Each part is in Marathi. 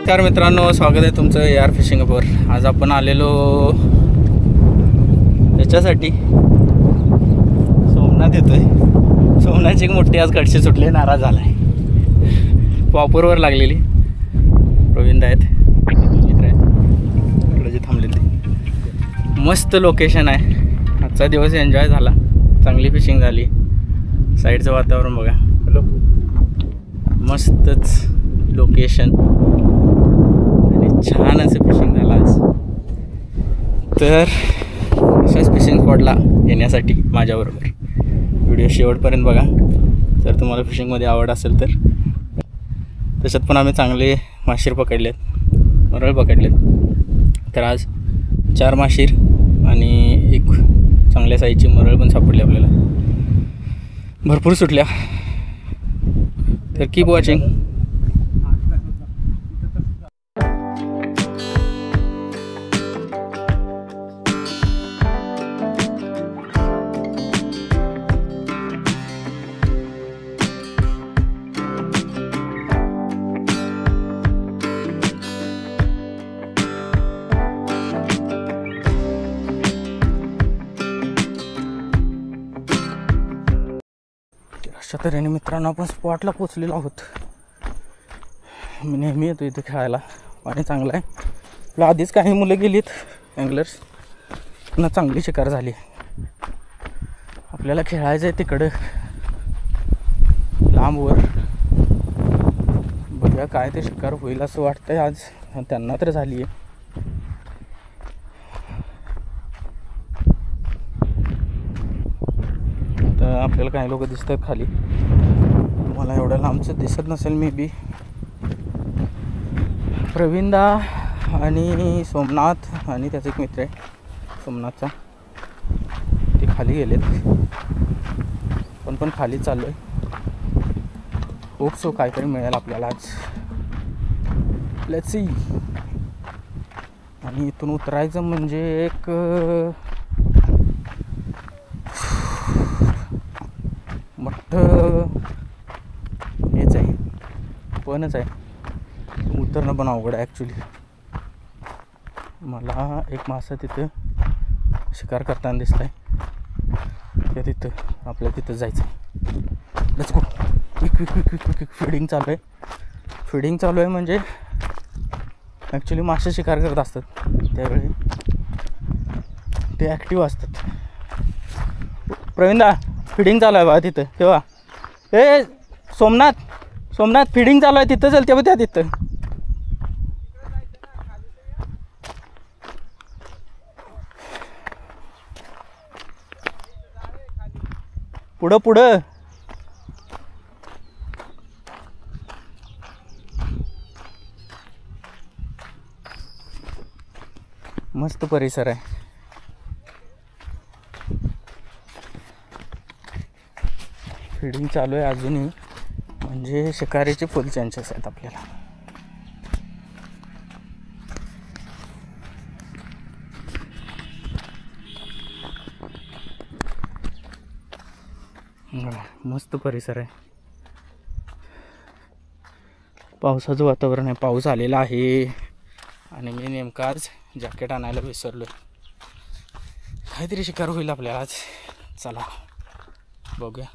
नमस्कार मित्रांनो, स्वागत आहे तुमचं AR फिशिंग वर। आज आपण आलेलो याच्यासाठी सोमनाथ येतोय। सोमनाथची एक मोठी आज कडशी सुटली, नाराज झाला आहे। पॉपरवर लागलेली प्रवीण आहेत मित्र आहेत जे थांबले ते। मस्त लोकेशन आहे। आजचा दिवस एन्जॉय झाला, चांगली फिशिंग झाली। साईडचं वातावरण बघा, हॅलो, मस्तच लोकेशन आणि छान असं फिशिंग झालं आज। तर अशाच फिशिंग स्पॉटला येण्यासाठी माझ्याबरोबर व्हिडिओ शेवटपर्यंत बघा। जर तुम्हाला फिशिंगमध्ये आवड असेल तर त्याच्यात पण आम्ही चांगले माशीर पकडलेत, मरळ पकडलेत। तर आज 4 माशीर आणि एक चांगल्या साईजची मरळ पण सापडली आपल्याला, भरपूर सुटल्या। तर कीप वॉचिंग। अशा तऱ्हेने मित्रांनो आपण स्पॉटला पोचलेलो आहोत। मी नेहमी येतो इथे खेळायला, पाणी चांगलं आहे। आपल्या आधीच काही मुलं गेलीत अँगलर्स, पुन्हा चांगली शिकार झाली। आपल्याला खेळायचं आहे तिकडं लांबवर, बघूया काय ते शिकार होईल असं वाटतंय आज। त्यांना तर झाली आहे। तर आपल्याला काही लोक दिसतात खाली, मला एवढं लांबचं दिसत नसेल मे बी। प्रवीणदा आणि सोमनाथ आणि त्याचा एक मित्र आहे सोमनाथचा, ते खाली गेलेत। पण खाली चाललो आहे। होप सो काहीतरी मिळेल आपल्याला आज, लेट्स सी। आणि इथून उतरायचं म्हणजे एक मोठं हेच आहे, पणच आहे। उतरणं पण अवघड आहे ॲक्च्युली। मला एक मासा तिथं शिकार करताना दिसत आहे, त्या तिथं आपल्याला तिथं जायचं। Let's go. क्विक फिडिंग चालू आहे। फिडिंग चालू आहे म्हणजे ॲक्च्युली मासे शिकार करत असतात त्यावेळी ते ॲक्टिव्ह असतात। प्रवीणदा फिडिंग चालू आहे बघा तिथं, तेव्हा ए सोमनाथ फिडिंग चालू आहे तिथं, चल तेव्हा त्या तिथं पुढं मस्त परिसर आहे। फिडिंग चालू आहे अजूनही, म्हणजे शिकारीचे फुल चान्सेस आहेत आपल्याला। मस्त परिसर आहे, पावसाचं वातावरण आहे, पाऊस आलेला आहे। आणि मी नेमका आज जॅकेट आणायला विसरलो। काहीतरी शिकार होईल आपल्याला आज, चला बघूया।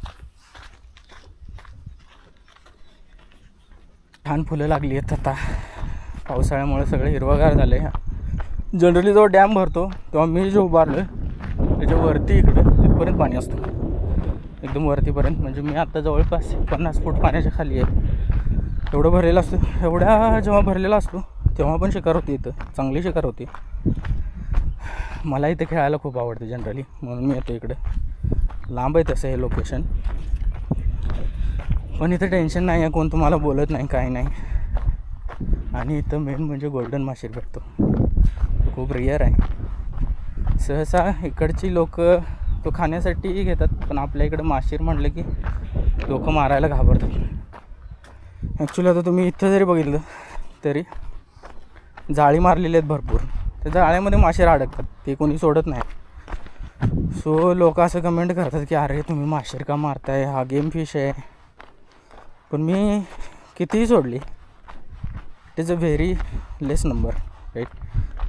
छान फुलं लागली आहेत आता, पावसाळ्यामुळे सगळं हिरवगार झालं आहे। जनरली जेव्हा डॅम भरतो तेव्हा मी जो उभारलो त्याच्या वरती इकडं तिथपर्यंत पाणी असतं, एकदम वरतीपर्यंत। म्हणजे मी आता जवळपास 50 फूट पाण्याच्या खाली आहे। एवढं भरलेलं असतं, एवढ्या जेव्हा भरलेला असतो तेव्हा पण शिकार होती इथं, चांगली शिकार होती। मला इथं खेळायला खूप आवडते जनरली, म्हणून मी येतो इकडं। लांब आहे तसं हे लोकेशन, पण इथं टेन्शन नाही आहे, कोण तुम्हाला बोलत नाही, काही नाही। आणि इथं मेन म्हणजे गोल्डन माशीर भेटतो, खूप रेअर आहे। सहसा इकडची लोक तो खाण्यासाठी घेतात, पण आपल्या इकडं माशीर म्हटलं की लोक मारायला घाबरतात। ॲक्च्युली आता तुम्ही इथं जरी बघितलं तरी जाळी मारलेली आहेत भरपूर, त्या जाळ्यामध्ये माशीर अडकतात, ते कोणी सोडत नाही। सो लोक असं कमेंट करतात की अरे तुम्ही माशीर का मारताय, हा गेम फिश आहे। पण मी कितीही सोडली it is a very less number right.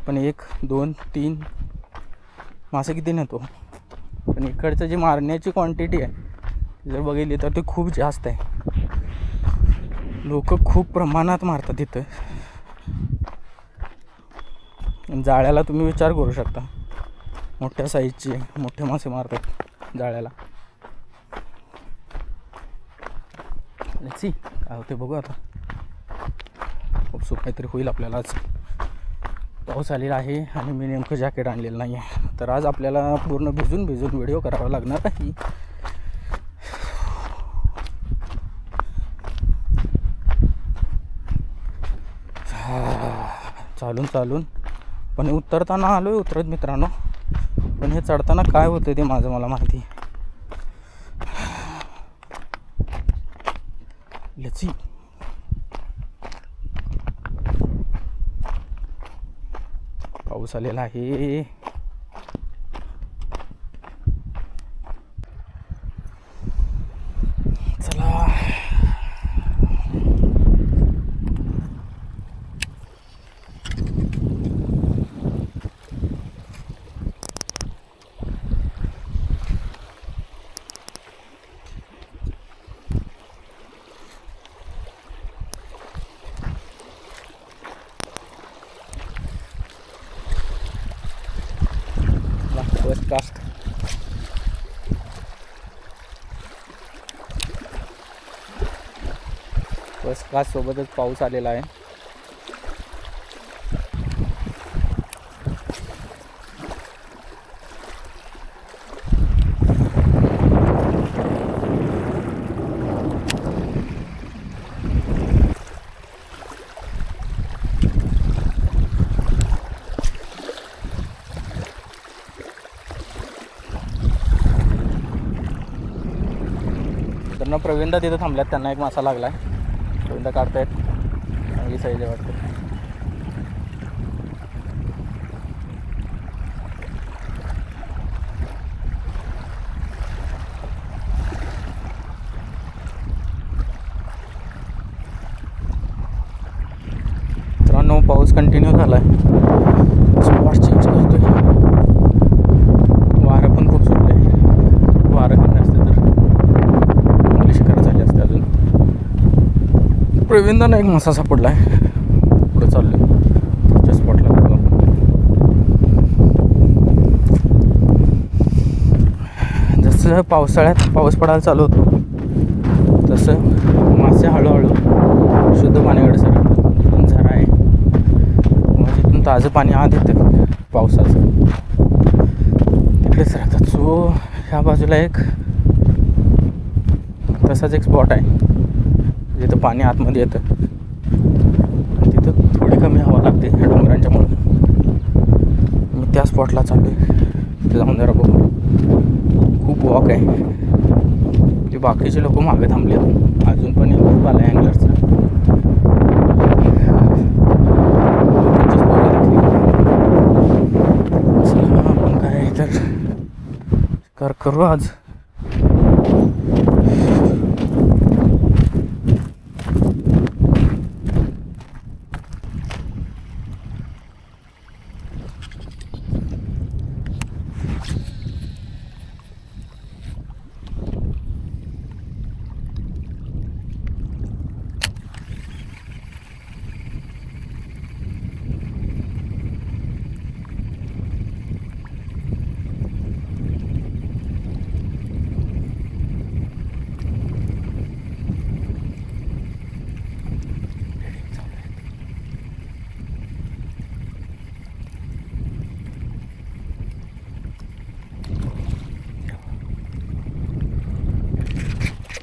पण 1 2 3 मासे किती नेतो. पण इकडचं जी मारण्याची क्वांटिटी आहे जर बघितली तर ती खूप जास्त आहे. लोक खूप प्रमाणात मारतात इथं. जाळ्याला तुम्ही विचार करू शकता, मोठ्या साईजचे मोठे मासे मारतात जाळ्याला. सी काय होते बघू आता. खूप सुख काहीतरी होईल आपल्याला. आज पाऊस आलेला आहे आणि मी नेमकं जॅकेट आणलेलं नाही आहे, तर आज आपल्याला पूर्ण भिजून व्हिडिओ करावा लागणार आहे. चालून पण उतरताना आलो आहे उतरत मित्रांनो. पण हे चढताना काय होतं ते माझं मला माहिती. Let's see. पाऊस आलेला आहे. चला फर्स्ट क्लास सोबतच पाऊस आलेला आहे. तर प्रवीणदा तिथं थांबल्यात, त्यांना एक मासा लागलाय. प्रवीणदा काढतायत, चांगली साईज आहे वाटतं. मित्रांनो पाऊस कंटिन्यू झालाय. स्पॉट चेंज करतोय. वारं पण खूप सुटलंय. वारं कमी असते तर चांगली शिकार झाली असते. अजून प्रवीणदा एक मासा सापडला आहे. पुढे चाललोय पुढच्या स्पॉटला. जसं पावसाळ्यात पाऊस पडायला चालू होतो तसं मासे हळूहळू शुद्ध पाण्याकडे सरकतात. जिथून झरा आहे किंवा जिथून ताजं पाणी आत येतं पावसाचं तिकडे सरकतात. सो ह्या बाजूला एक तसाच एक स्पॉट आहे जिथं पाणी आतमध्ये येतं. तिथं थोडी कमी हवा लागते ह्या डोंगरांच्यामुळं. मी त्या स्पॉटला चाललो आहे. तिथे जाऊन जरा बघू. खूप वॉक आहे. ते बाकीचे लोक मागे थांबले. अजून पण एक ग्रुप आला आहे अँगलरचा. आपण काय तर करू आज.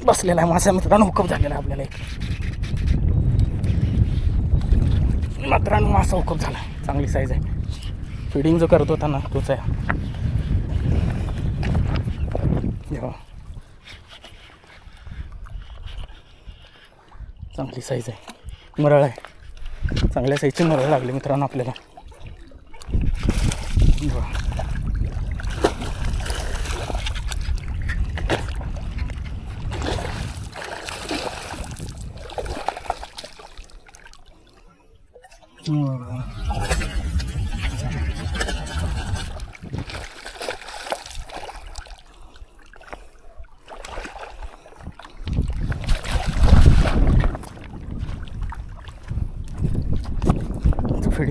बसलेला आहे मासा मित्रांनो. हुकअप झालेला आहे आपल्याला. एक मित्रांनो मासा हुकअप झाला. चांगली साईज आहे. फिडिंग जो करत होता ना तोच आहे. चांगली साईज आहे. मरळ आहे. चांगल्या साईजची मरळ लागली मित्रांनो आपल्याला. फिडिंग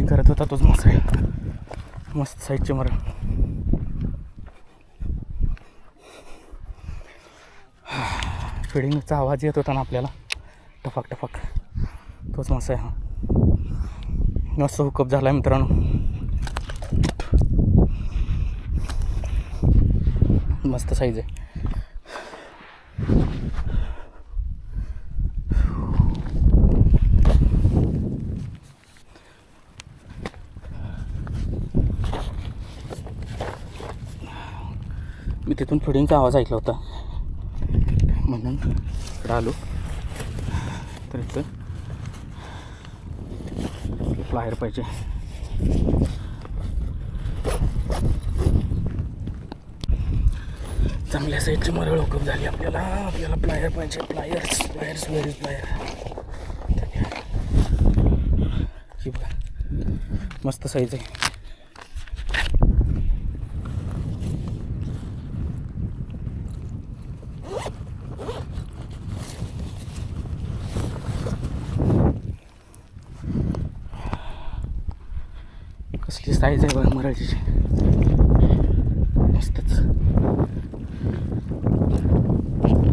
करत होता तोच मासा आहे. मस्त साईडचे मरण. फिडिंगचा आवाज येत होता ना आपल्याला, टफक टफक, तोच मासा आहे हा. मस्त हुकअप झाला आहे मित्रांनो. मस्त साईज आहे. मी तिथून फिडिंगचा आवाज ऐकला होता म्हणून इकडं आलो. तर इथं प्लायर पाहिजे. चांगल्या साईडची मरळ हुकअप झाली आपल्याला. आपल्याला प्लायर पाहिजे. Pliers pliers where is plier. ही बघा मस्त साईज आहे. कसली साईज आहे बघा मराठीची. मस्तच.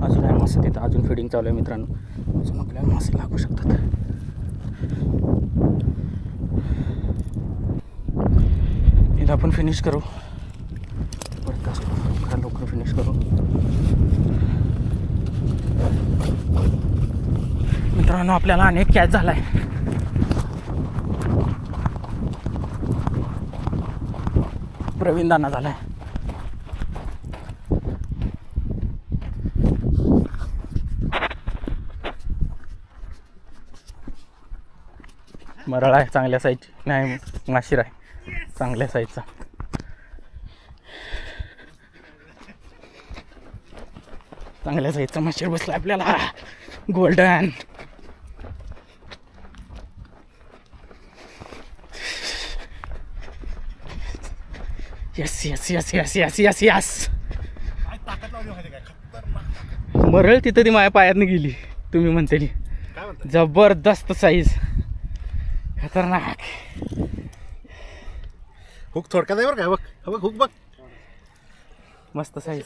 अजून आहे मासे तिथं. अजून फिडिंग चालू आहे मित्रांनो. अजून आपल्याला मासे लागू शकतात. इथं आपण फिनिश करू. परत का लवकर फिनिश करू मित्रांनो. आपल्याला अनेक कॅच झाला आहे. प्रवीण दाना झालाय. मरळ आहे चांगल्या साईजची. नाही माशीर आहे चांगल्या साईजचा. चांगल्या साईजचा माशीर बसला आपल्याला. Golden. Yes yes yes yes yes yes yes. मरळ तिथं ती माझ्या पायातनं गेली. तुम्ही म्हणते जबरदस्त साईज. खतरनाक. हुक थोडक्यात आहे बरं काय. बघ हुक बघ. मस्त साईज.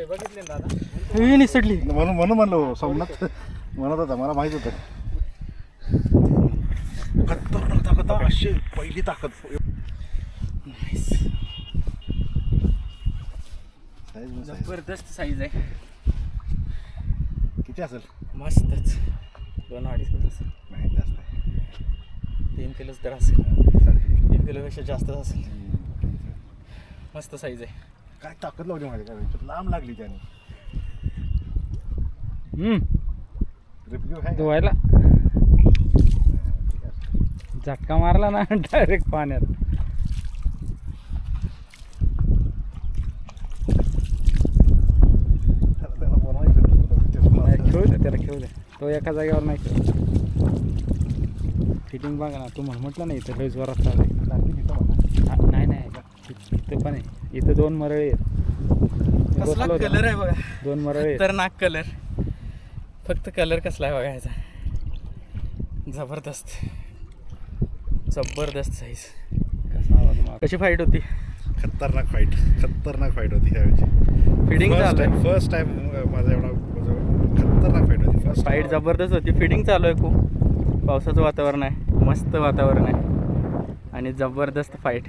बघितले दादा निसटली म्हणून म्हणलो. सोमनाथ म्हणत होता मला माहित होतं. खतरनाक ताकद. अशी पहिली ताकद. जबरदस्त साईज आहे. किती असेल. मस्तच. 2-2.5 किलो असेल. नाही जास्त. 3 किलोच तर असेल. 3 किलोपेक्षा जास्तच असेल. मस्त साईज आहे. काय ताकद लावली माझ्या काय. लांब लागली त्याने. रिप्यू आहे धुवायला. झटका मारला ना डायरेक्ट पाण्यात. खेळू दे त्याला. खेळू दे. तो एका जागेवर नाही खेळ. फिटिंग बघा ना. तू म्हटलं नाही इथं लय जोरात चालू. नाही नाही इथं पण आहे. इथं 2 मरळे आहेत. कसला कलर आहे बघा. 2 मरळे. खतरनाक कलर. फक्त कलर कसला आहे बघा ह्याचा. जबरदस्त जबरदस्त साईज. कशी फाईट होती. खतरनाक फाईट होती ह्यावेळी. फिडिंग चालू आहे. फर्स्ट टाइम माझा एवढा खतरनाक फाईट होती. फर्स्ट फाईट जबरदस्त होती. फिडिंग चालू आहे खूप. पावसाचं वातावरण आहे. मस्त वातावरण आहे आणि जबरदस्त फाईट.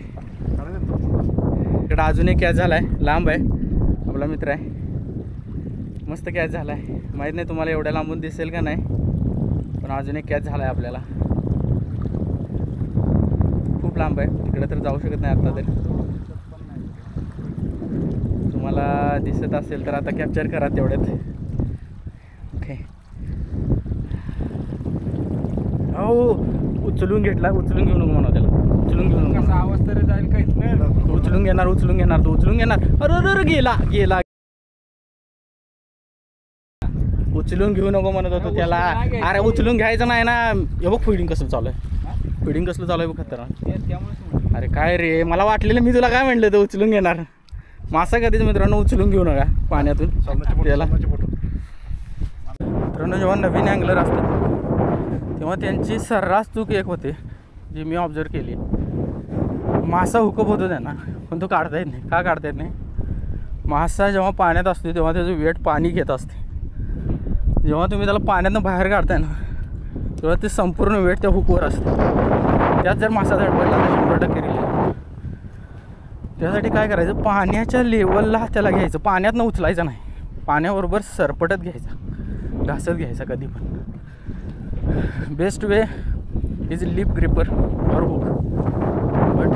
इकडं अजून एक कॅच झाला आहे. लांब आहे. आपला मित्र आहे. मस्त कॅच झाला आहे. माहीत नाही तुम्हाला एवढ्या लांबून दिसेल का नाही, पण अजून एक कॅच झाला आहे आपल्याला. खूप लांब आहे. तिकडे तर जाऊ शकत नाही आता तरी. तुम्हाला दिसत असेल तर आता कॅप्चर करा तेवढ्यात. ओके. हो उचलून घेतला. उचलून घेऊ नको म्हणा त्याला. उचलून घेऊ नको. आवाज तरी जाईल काहीच नाही. उचलून घेणार तू उचलून घेणार. अरे गेला गेला. उचलून घेऊ नको म्हणत होतो त्याला. अरे उचलून घ्यायचं नाही ना. हे बघ फिडिंग कसं चालू आहे. फिडिंग कसलं चालू आहे बघ खतरनाक. त्यामुळे अरे काय रे, मला वाटलेलं मी तुला काय म्हटलं तर उचलून घेणार. मासा कधीच मित्रांनो उचलून घेऊ नका पाण्यातून त्याला. मित्रांनो जेव्हा नवीन अँगलर असतात तेव्हा त्यांची सर्रास चूक एक होते जी मी ऑब्झर्व केली. मासा हुकअप होतो त्यांना पण तो काढता येत नाही. का काढता येत नाही? मासा जेव्हा पाण्यात असतो तेव्हा त्याचं वेट पाणी घेत असते. जेव्हा तुम्ही त्याला पाण्यातून बाहेर काढताय ना तेव्हा ते संपूर्ण वेट त्या हुकवर असते. त्यात जर मासा धडपडला तर 100% रिलीज. त्यासाठी काय करायचं, पाण्याच्या लेवलला त्याला घ्यायचं, पाण्यातनं उचलायचं नाही, पाण्याबरोबर सरपटत घ्यायचा, घासत घ्यायचा कधी पण. Best way is lip gripper और हुक. बट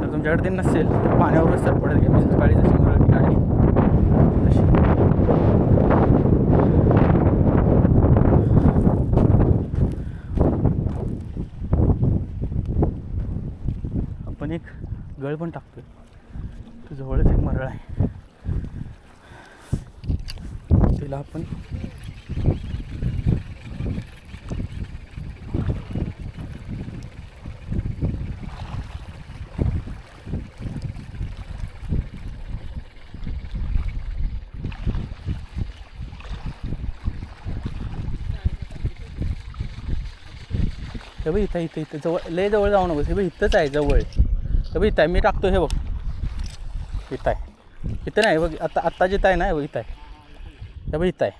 जर तुमच्याकडे ते नसेल तर पाण्याबरोबर सरपटत घ्या. मी सकाळी जशी मुरळी काढली तशी. आपण एक गळ पण टाकतोय. तो जवळच एक मरळ आहे, तिला आपण हे बघ इथं इथं इथं जवळ, लय जवळ जाऊ नकोस. हे बघ इथंच आहे जवळ. हे बघ इथं आहे, मी टाकतो. हे बघ इथं आहे, इथं नाही बघ. आत्ता जिथं आहे ना, हे बघ इथं आहे. हे बघ इथं आहे.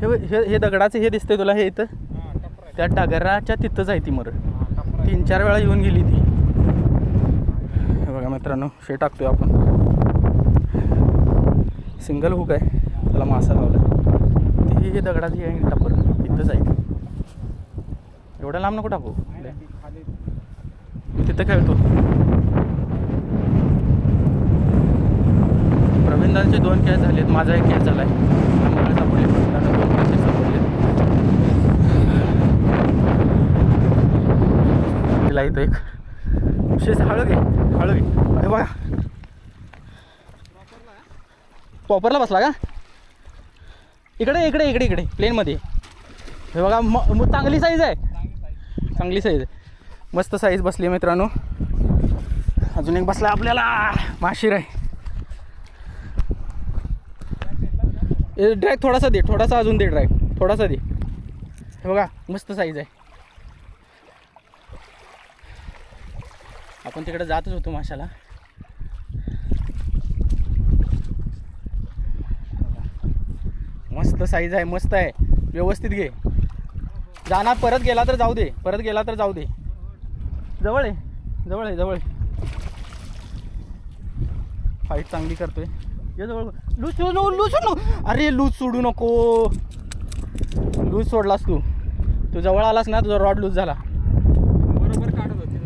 हे बघ हे दगडाचं हे दिसतंय तुला, हे इथं त्या डगराच्या तिथंच आहे ती मरळ. 3-4 वेळा येऊन गेली ती. हे बघा मित्रांनो, शे टाकतोय आपण. सिंगल हुक आहे, त्याला मासा लावला. ती हे दगडाची आहे टापर तिथंच आहे. एवढ्या लांब नको टाकू, तिथं खेळतो. प्रवीणदांचे 2 कॅच झालेत, माझा 1 कॅच झाला आहे. मला सापडले, प्रवीणदांना 2 कॅचेस सापडले. तिला इथं एक विशेष हळू घे, हळू घे. हे बघा पॉपरला बसला का? इकडे इकडे इकडे इकडे प्लेनमध्ये. हे बघा चांगली साईज आहे, चांगली साईज आहे, मस्त साईज बसली आहे मित्रांनो. अजून एक बसला आपल्याला माशीर आहे. ड्रॅग थोडासा दे, थोडासा अजून दे, ड्रॅग थोडासा दे. हे बघा मस्त साईज आहे. आपण तिकडे जातच होतो माशाला. मस्त साईज आहे, मस्त आहे, व्यवस्थित घे. जाणार परत गेला तर जाऊ दे, परत गेला तर जाऊ दे. जवळ आहे, जवळ आहे, जवळ आहे. फाईट चांगली करतोय. ये जवळ. लूज सोडू, लूज सोडू. अरे लूज सोडू नको, लूज सोडलास तू. तू जवळ आलास ना, तुझा रॉड लूज झाला. बरोबर काढत होती.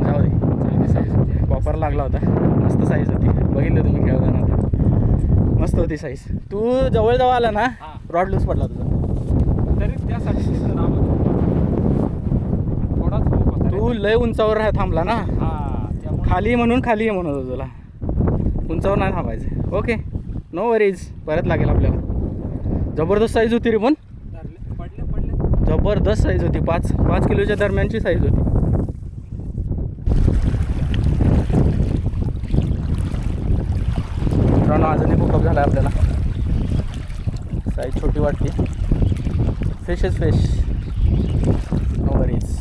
जाऊ दे, साईज कॉपर लागला होता, मस्त साईज होती. बघितलं तुम्ही खेळताना, मस्त होती साईज. तू जवळ जवळ आला ना, रॉड लूज पडला तुझा. तरी त्यासाठी तू लय उंचावर थांबला ना, खाली म्हणून खाली आहे म्हणत होतो तुला. उंचावर नाही थांबायचं. Okay, no worries. परत लागेल आपल्याला. जबरदस्त साईज होती रे, पण जबरदस्त साईज होती. 5 किलोच्या दरम्यानची साईज होती. मित्रांनो अजूनही बुकअप झाला आहे आपल्याला. साईज छोटी वाटते. Fish is fish, no worries.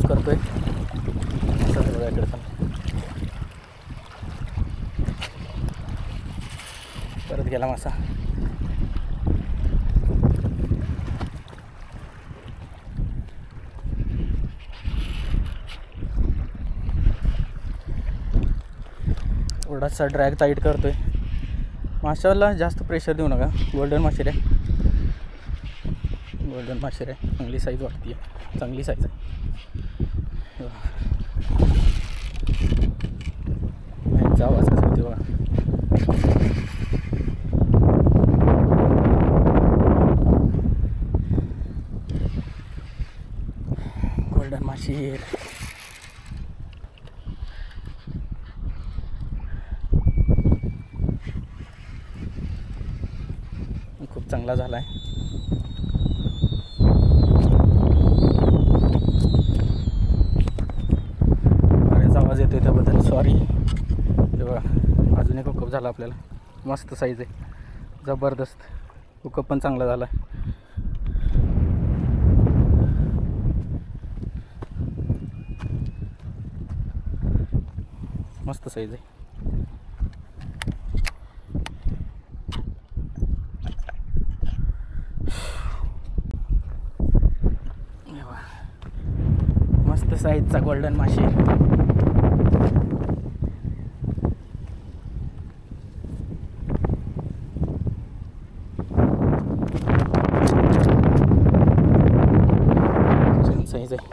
करतोय परत गेला मासा. थोडासा ड्रॅग टाईट करतोय. माशाला जास्त प्रेशर देऊ नका. गोल्डन माशेर आहे, गोल्डन माशेर आहे. चांगली साईज वाटते, चांगली साईज आहे. साईडचा आवाज कसा होते बघा. गोल्डन माशी खूप चांगला झाला आहे. बरेच आवाज येतोय त्याबद्दल सॉरी. हे बघा अजून एक हुकअप झाला आपल्याला. मस्त साईज आहे, जबरदस्त. हुकअप पण चांगला झाला आहे. मस्त साईज आहे. मस्त साईजचा गोल्डन माशी. साईज आहे.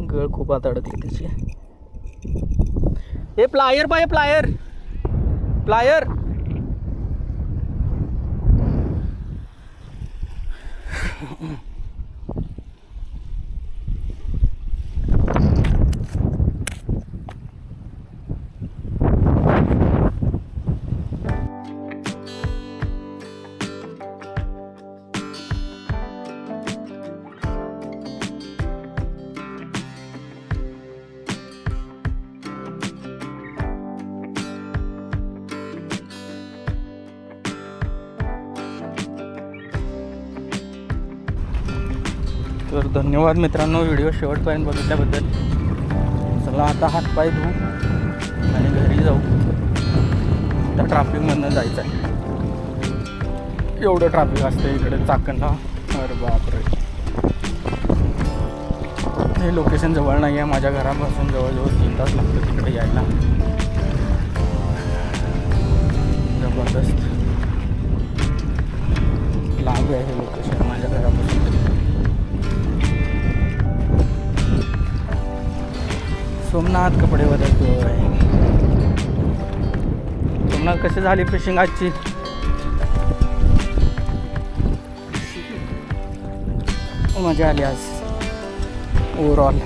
गळ खूप आताडते त्याची. हे प्लायर पाहिजे, प्लायर प्लायर. तर धन्यवाद मित्रांनो व्हिडिओ शेवटपर्यंत बघितल्याबद्दल. चला आता हातपाय धुवू आणि घरी जाऊ. त्या ट्रॅफिकमधनं जायचं आहे. एवढं ट्रॅफिक असतं इकडे चाकणला. अरे बापरे. हे लोकेशन जवळ नाही आहे माझ्या घरापासून. जवळजवळ 3 तास लागतं तिकडे यायला. जबरदस्त लांब आहे हे लोकेशन माझ्या घरापासून. सोमनाथ कपडे बदलतोय. सोमनाथ कशी झाली फिशिंग आजची? मजा आली आज ओव्हरऑल.